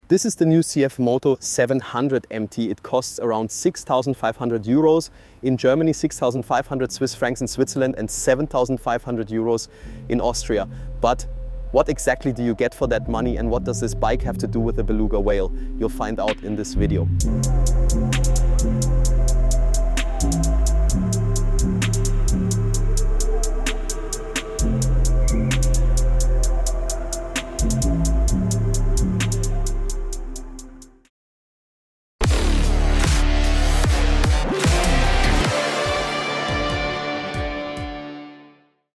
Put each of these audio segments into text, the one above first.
This is the new CF Moto 700 MT. It costs around 6,500 euros. In Germany, 6,500 Swiss francs in Switzerland and 7,500 euros in Austria. But what exactly do you get for that money and what does this bike have to do with the beluga whale? You'll find out in this video.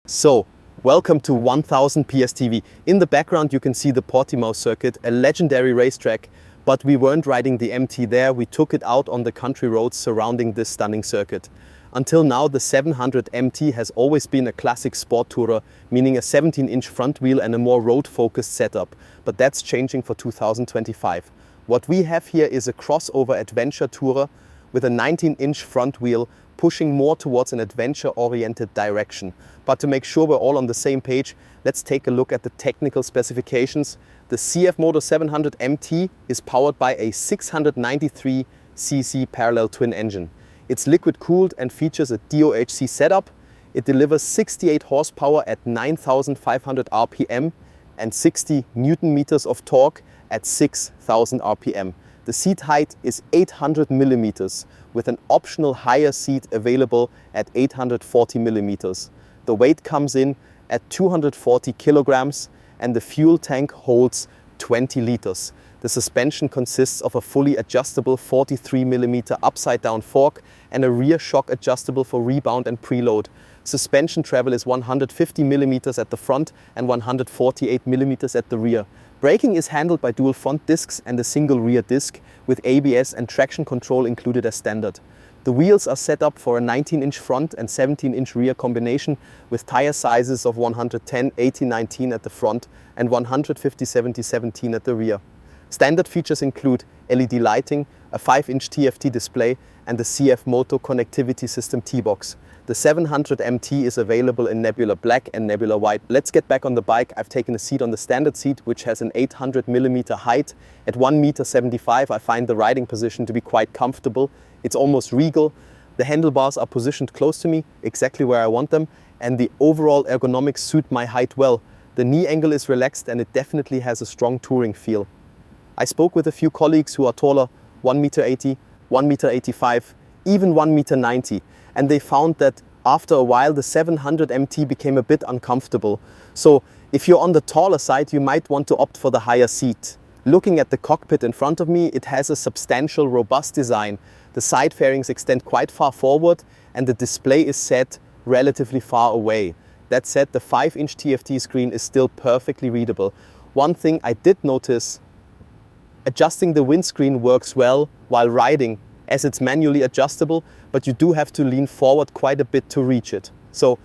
So, welcome to 1000 PS TV. In the background you can see the Portimao circuit, a legendary racetrack, but we weren't riding the MT there, we took it out on the country roads surrounding this stunning circuit. Until now the 700 MT has always been a classic sport tourer, meaning a 17-inch front wheel and a more road-focused setup, but that's changing for 2025. What we have here is a crossover adventure tourer with a 19-inch front wheel pushing more towards an adventure-oriented direction. But to make sure we're all on the same page, let's take a look at the technical specifications. The CF Moto 700 MT is powered by a 693cc parallel twin engine. It's liquid-cooled and features a DOHC setup. It delivers 68 horsepower at 9,500 RPM and 60 Newton meters of torque at 6,000 RPM. The seat height is 800 millimeters, with an optional higher seat available at 840 millimeters. The weight comes in at 240 kilograms and the fuel tank holds 20 liters. The suspension consists of a fully adjustable 43 millimeter upside down fork and a rear shock adjustable for rebound and preload. Suspension travel is 150 millimeters at the front and 148 millimeters at the rear. Braking is handled by dual front discs and a single rear disc, with ABS and traction control included as standard. The wheels are set up for a 19-inch front and 17-inch rear combination with tire sizes of 110, 80, 19 at the front and 150, 70, 17 at the rear. Standard features include LED lighting, a 5-inch TFT display and the CF Moto connectivity system T-Box. The 700 MT is available in Nebula Black and Nebula White. Let's get back on the bike. I've taken a seat on the standard seat, which has an 800 millimeter height. At 1.75 m, I find the riding position to be quite comfortable. It's almost regal. The handlebars are positioned close to me, exactly where I want them, and the overall ergonomics suit my height well. The knee angle is relaxed and it definitely has a strong touring feel. I spoke with a few colleagues who are taller, 1.80 m, 1.85 m, even 1.90 m. And they found that after a while the 700 MT became a bit uncomfortable. So if you're on the taller side, you might want to opt for the higher seat. Looking at the cockpit in front of me, it has a substantial, robust design. The side fairings extend quite far forward and the display is set relatively far away. That said, the 5-inch TFT screen is still perfectly readable. One thing I did notice, adjusting the windscreen works well while riding, as it's manually adjustable, but you do have to lean forward quite a bit to reach it. So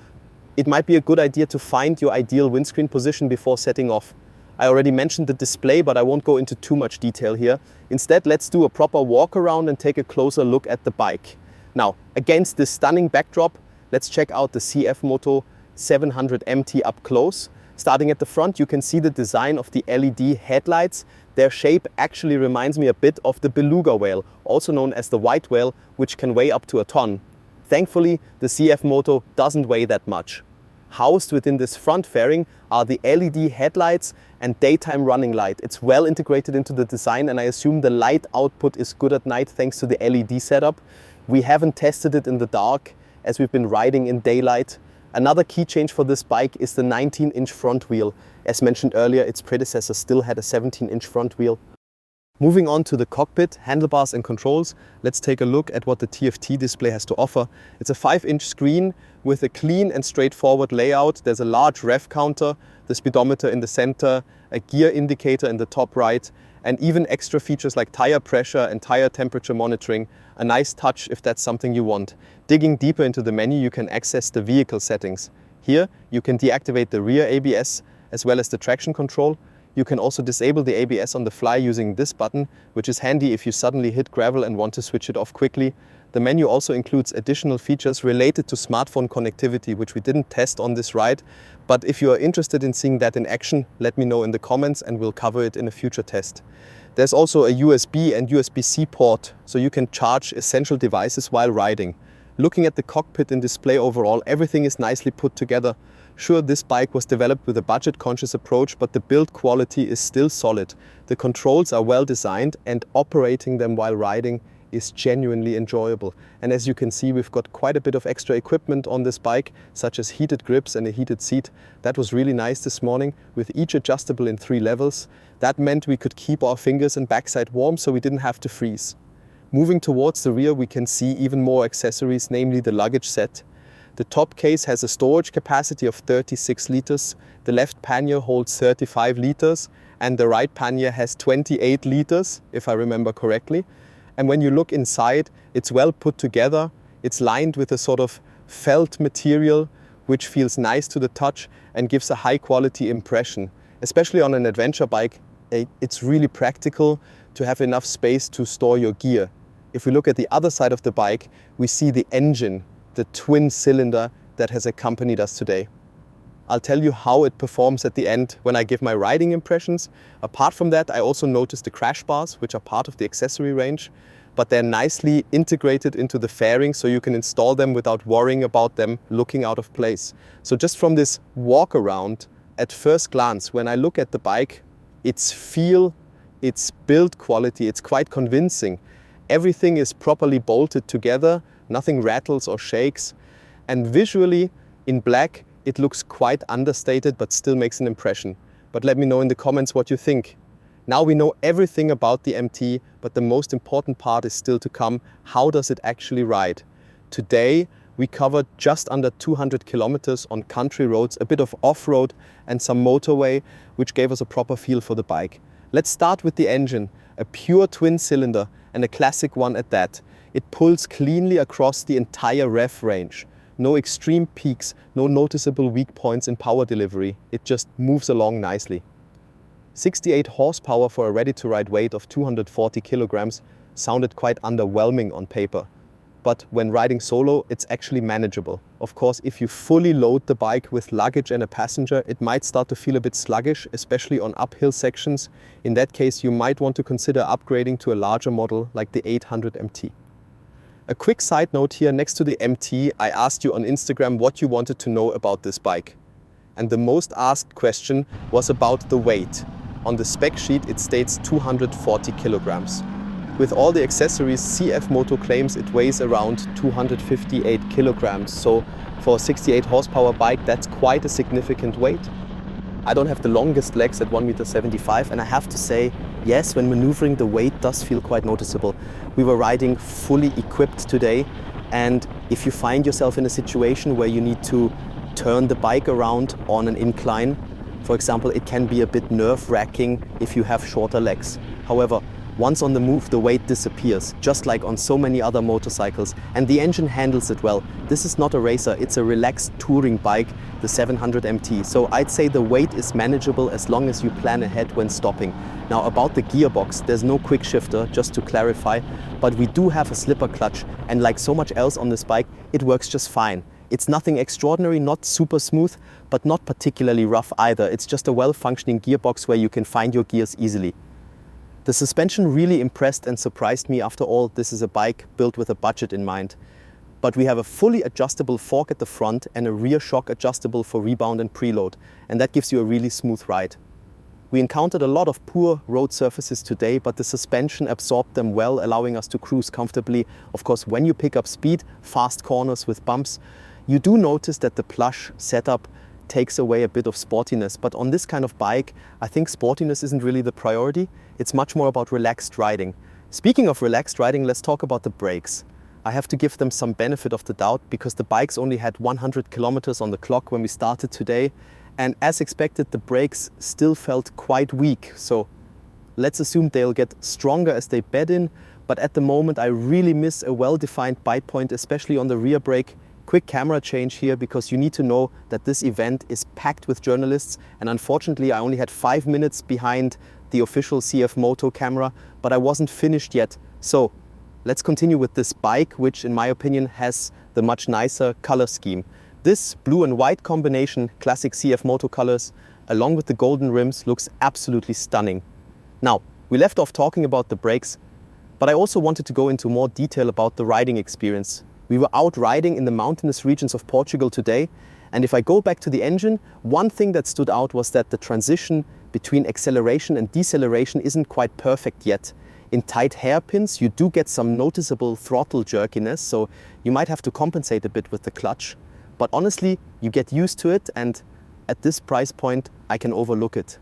it might be a good idea to find your ideal windscreen position before setting off. I already mentioned the display, but I won't go into too much detail here. Instead, let's do a proper walk around and take a closer look at the bike. Now, against this stunning backdrop, let's check out the CF Moto 700 MT up close. Starting at the front, you can see the design of the LED headlights. Their shape actually reminds me a bit of the beluga whale, also known as the white whale, which can weigh up to a ton. Thankfully, the CF Moto doesn't weigh that much. Housed within this front fairing are the LED headlights and daytime running light. It's well integrated into the design and I assume the light output is good at night thanks to the LED setup. We haven't tested it in the dark as we've been riding in daylight. Another key change for this bike is the 19-inch front wheel. As mentioned earlier, its predecessor still had a 17-inch front wheel. Moving on to the cockpit, handlebars and controls, let's take a look at what the TFT display has to offer. It's a 5-inch screen with a clean and straightforward layout. There's a large rev counter, the speedometer in the center, a gear indicator in the top right, and even extra features like tire pressure and tire temperature monitoring. A nice touch if that's something you want. Digging deeper into the menu, you can access the vehicle settings. Here, you can deactivate the rear ABS as well as the traction control. You can also disable the ABS on the fly using this button, which is handy if you suddenly hit gravel and want to switch it off quickly. The menu also includes additional features related to smartphone connectivity, which we didn't test on this ride. But if you are interested in seeing that in action, let me know in the comments and we'll cover it in a future test. There's also a USB and USB-C port, so you can charge essential devices while riding. Looking at the cockpit and display overall, everything is nicely put together. Sure, this bike was developed with a budget-conscious approach, but the build quality is still solid. The controls are well designed and operating them while riding is genuinely enjoyable. And as you can see, we've got quite a bit of extra equipment on this bike, such as heated grips and a heated seat. That was really nice this morning, with each adjustable in 3 levels. That meant we could keep our fingers and backside warm, so we didn't have to freeze. Moving towards the rear, we can see even more accessories, namely the luggage set. The top case has a storage capacity of 36 liters, the left pannier holds 35 liters, and the right pannier has 28 liters, if I remember correctly. And when you look inside, it's well put together. It's lined with a sort of felt material, which feels nice to the touch and gives a high quality impression. Especially on an adventure bike, it's really practical to have enough space to store your gear. If we look at the other side of the bike, we see the engine, the twin cylinder that has accompanied us today. I'll tell you how it performs at the end when I give my riding impressions. Apart from that, I also noticed the crash bars, which are part of the accessory range, but they're nicely integrated into the fairing, so you can install them without worrying about them looking out of place. So just from this walk around, at first glance, when I look at the bike, its feel, its build quality, it's quite convincing. Everything is properly bolted together, nothing rattles or shakes, and visually, in black, it looks quite understated but still makes an impression. But let me know in the comments what you think. Now we know everything about the MT, but the most important part is still to come. How does it actually ride? Today we covered just under 200 kilometers on country roads, a bit of off-road and some motorway, which gave us a proper feel for the bike. Let's start with the engine, a pure twin cylinder and a classic one at that. It pulls cleanly across the entire rev range. No extreme peaks, no noticeable weak points in power delivery. It just moves along nicely. 68 horsepower for a ready-to-ride weight of 240 kilograms sounded quite underwhelming on paper. But when riding solo, it's actually manageable. Of course, if you fully load the bike with luggage and a passenger, it might start to feel a bit sluggish, especially on uphill sections. In that case, you might want to consider upgrading to a larger model like the 800 MT. A quick side note here, next to the MT, I asked you on Instagram what you wanted to know about this bike. And the most asked question was about the weight. On the spec sheet it states 240 kilograms. With all the accessories, CF Moto claims it weighs around 258 kilograms. So for a 68 horsepower bike, that's quite a significant weight. I don't have the longest legs at 1.75 meters, and I have to say, yes, when maneuvering, the weight does feel quite noticeable. We were riding fully equipped today, and if you find yourself in a situation where you need to turn the bike around on an incline, for example, it can be a bit nerve-wracking if you have shorter legs. However, once on the move, the weight disappears, just like on so many other motorcycles, and the engine handles it well. This is not a racer, it's a relaxed touring bike, the 700 MT. So I'd say the weight is manageable as long as you plan ahead when stopping. Now about the gearbox, there's no quick shifter, just to clarify, but we do have a slipper clutch, and like so much else on this bike, it works just fine. It's nothing extraordinary, not super smooth, but not particularly rough either. It's just a well-functioning gearbox where you can find your gears easily. The suspension really impressed and surprised me. After all, this is a bike built with a budget in mind. But we have a fully adjustable fork at the front and a rear shock adjustable for rebound and preload, and that gives you a really smooth ride. We encountered a lot of poor road surfaces today, but the suspension absorbed them well, allowing us to cruise comfortably. Of course, when you pick up speed, fast corners with bumps, you do notice that the plush setup takes away a bit of sportiness, but on this kind of bike, I think sportiness isn't really the priority. It's much more about relaxed riding. Speaking of relaxed riding, let's talk about the brakes. I have to give them some benefit of the doubt because the bikes only had 100 kilometers on the clock when we started today, and as expected, the brakes still felt quite weak. So let's assume they'll get stronger as they bed in, but at the moment I really miss a well-defined bite point, especially on the rear brake. Quick camera change here because you need to know that this event is packed with journalists, and unfortunately I only had 5 minutes behind the official CF Moto camera, but I wasn't finished yet. So let's continue with this bike, which in my opinion has the much nicer color scheme. This blue and white combination, classic CF Moto colors, along with the golden rims, looks absolutely stunning. Now, we left off talking about the brakes, but I also wanted to go into more detail about the riding experience. We were out riding in the mountainous regions of Portugal today, and if I go back to the engine, one thing that stood out was that the transition between acceleration and deceleration isn't quite perfect yet. In tight hairpins, you do get some noticeable throttle jerkiness, so you might have to compensate a bit with the clutch. But honestly, you get used to it, and at this price point, I can overlook it.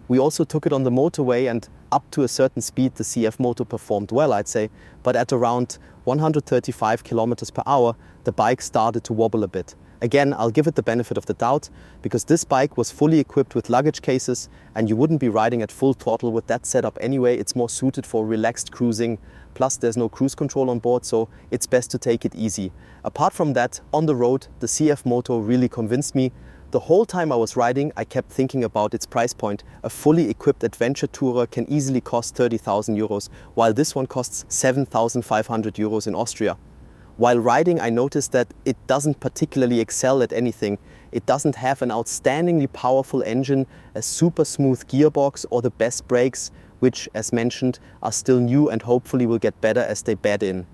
We also took it on the motorway, and up to a certain speed, the CF Moto performed well, I'd say. But at around 135 kilometers per hour, the bike started to wobble a bit. Again, I'll give it the benefit of the doubt, because this bike was fully equipped with luggage cases, and you wouldn't be riding at full throttle with that setup anyway. It's more suited for relaxed cruising, plus there's no cruise control on board, so it's best to take it easy. Apart from that, on the road, the CF Moto really convinced me. The whole time I was riding, I kept thinking about its price point. A fully equipped adventure tourer can easily cost 30,000 euros, while this one costs 7,500 euros in Austria. While riding, I noticed that it doesn't particularly excel at anything. It doesn't have an outstandingly powerful engine, a super smooth gearbox, or the best brakes, which, as mentioned, are still new and hopefully will get better as they bed in.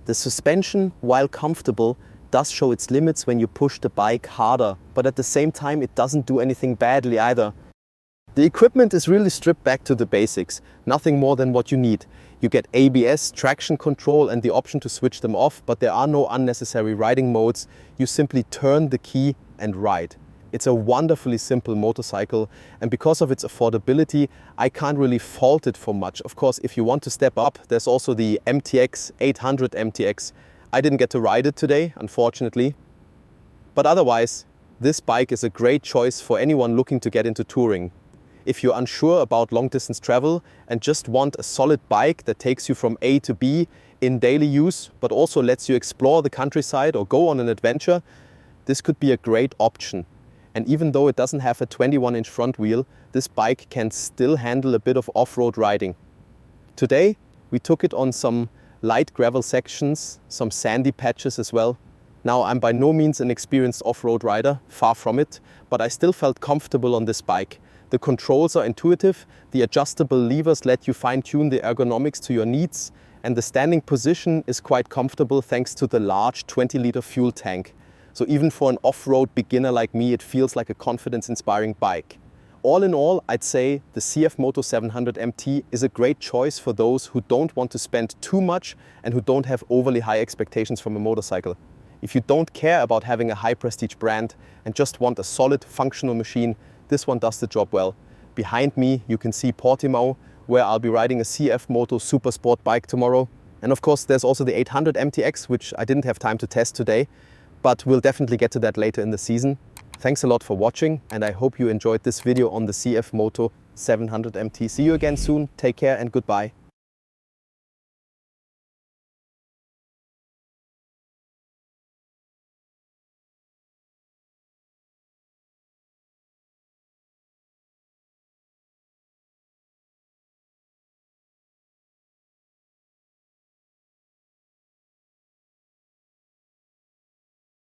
The suspension, while comfortable, does show its limits when you push the bike harder, but at the same time it doesn't do anything badly either. The equipment is really stripped back to the basics, nothing more than what you need. You get ABS, traction control and the option to switch them off, but there are no unnecessary riding modes. You simply turn the key and ride. It's a wonderfully simple motorcycle, and because of its affordability, I can't really fault it for much. Of course, if you want to step up, there's also the MTX 800 MTX. I didn't get to ride it today, unfortunately. But otherwise, this bike is a great choice for anyone looking to get into touring. If you're unsure about long distance travel and just want a solid bike that takes you from A to B in daily use, but also lets you explore the countryside or go on an adventure, this could be a great option. And even though it doesn't have a 21-inch front wheel, this bike can still handle a bit of off-road riding. Today, we took it on some light gravel sections, some sandy patches as well. Now, I'm by no means an experienced off-road rider, far from it, but I still felt comfortable on this bike. The controls are intuitive, the adjustable levers let you fine-tune the ergonomics to your needs, and the standing position is quite comfortable thanks to the large 20-liter fuel tank. So even for an off-road beginner like me, it feels like a confidence-inspiring bike. All in all, I'd say the CF Moto 700 MT is a great choice for those who don't want to spend too much and who don't have overly high expectations from a motorcycle. If you don't care about having a high prestige brand and just want a solid functional machine, this one does the job well. Behind me you can see Portimao, where I'll be riding a CF Moto Super Sport bike tomorrow. And of course there's also the 800 MTX, which I didn't have time to test today, but we'll definitely get to that later in the season. Thanks a lot for watching, and I hope you enjoyed this video on the CF Moto 700 MT. See you again soon, take care and goodbye.